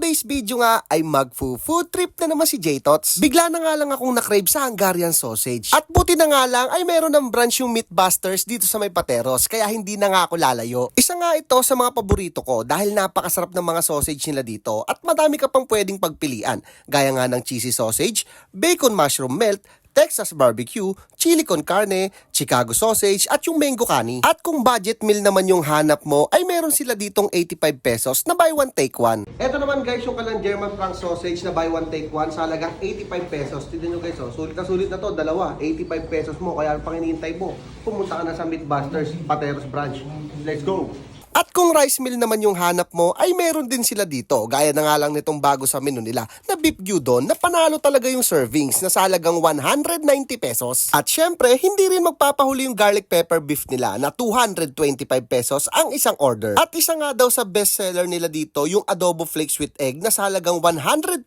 today's video nga ay mag-food trip na naman si J-Tots. Bigla na nga lang akong nakrave sa Hungarian sausage. At buti na nga lang ay meron ng branch yung Meatbusters dito sa may Pateros, kaya hindi na nga ako lalayo. Isa nga ito sa mga paborito ko dahil napakasarap ng mga sausage nila dito at madami ka pang pwedeng pagpilian. Gaya nga ng cheesy sausage, bacon mushroom melt, Texas barbecue, chili con carne, Chicago sausage at yung mango kani. At kung budget meal naman yung hanap mo ay meron sila ditong 85 pesos na buy one take one. Ito naman guys yung kalang German Frank sausage na buy one take one sa halagang 85 pesos. Tignan nyo guys, oh, sulit na to, dalawa, 85 pesos mo. Kaya pang hinihintay mo, pumunta ka na sa Meatbusters, Pateros branch. Let's go! At kung rice meal naman yung hanap mo, ay meron din sila dito. Gaya na nga lang nitong bago sa menu nila na beef gyudon na panalo talaga yung servings na sa halagang 190 pesos. At syempre, hindi rin magpapahuli yung garlic pepper beef nila na 225 pesos ang isang order. At isa nga daw sa bestseller nila dito yung adobo flakes with egg na sa halagang 125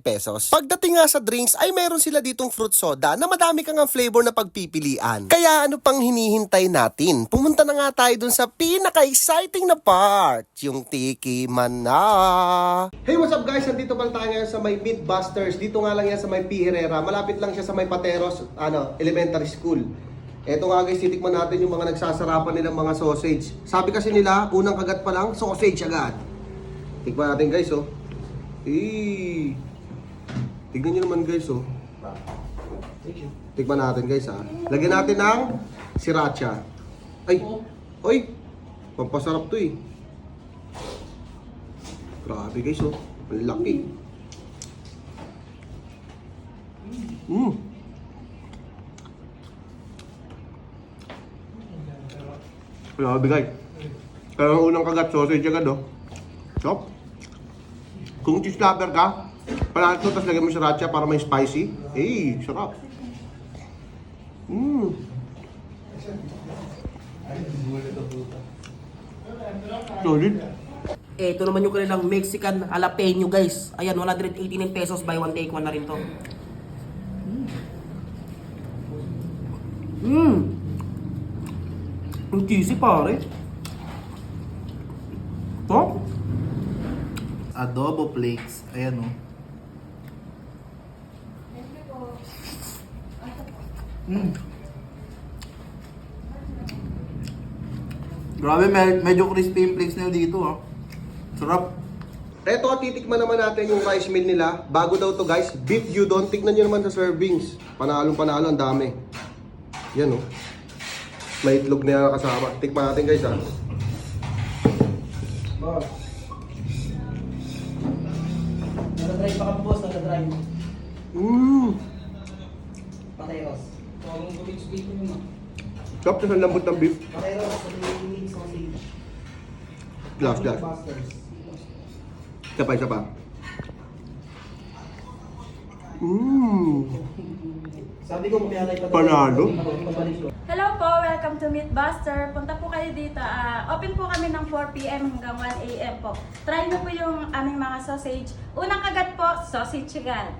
pesos. Pagdating nga sa drinks ay meron sila ditong fruit soda na madami kang flavor na pagpipilian. Kaya ano pang hinihintay natin? Pumunta na nga tayo dun sa pinaka-exciting na part, yung tiki man na. Hey, what's up guys? Nandito pala tayo ngayon sa may Meatbusters. Dito nga lang yan sa may P. Herrera. Malapit lang siya sa may Pateros Elementary School. Eto nga guys, titikman natin yung mga nagsasarapan nilang mga sausage. Sabi kasi nila, unang kagat pa lang, sausage agad. Tikman natin guys, oh. Tignan nyo naman guys, oh. Tikman natin guys, ha. Lagyan natin ng sriracha. Ay, oy. Pampasarap to eh. Grabe guys, oh. Ang laki. Grabe guys. Kaya ang unang kagat, sausage agad, oh. So, kung cheese lover ka, palahat to, tapos lagyan mo sriracha para may spicy. Eh, sarap. Solid. Ito naman yung kanilang Mexican jalapeno guys. Ayan, 189 pesos, buy one take one na rin to. Ang cheesy pare. To? Adobo flakes. Ayan, oh. Grabe, medyo crispy yung flakes nila dito, ah. Sarap. Eto, titikman naman natin yung rice meal nila. Bago daw to guys, beef gyudon. Tignan nyo naman sa servings. Panalong panalo, ang dami. Yan, oh. May itlog na yan kasama. Tikman natin guys, ha. Boss. Nag-drive pa ka boss, nag-drive. Pateros. Huwag mong dito naman. Sarap na sa lambot ng beef. Pateros, mini sausage. Glass. Isa pa. Sabi ko, may Panalo. Hello po, welcome to Meatbuster. Punta po kayo dito. Open po kami ng 4 PM hanggang 1 AM po. Try nyo po yung aming mga sausage. Unang kagat po, sausage agad.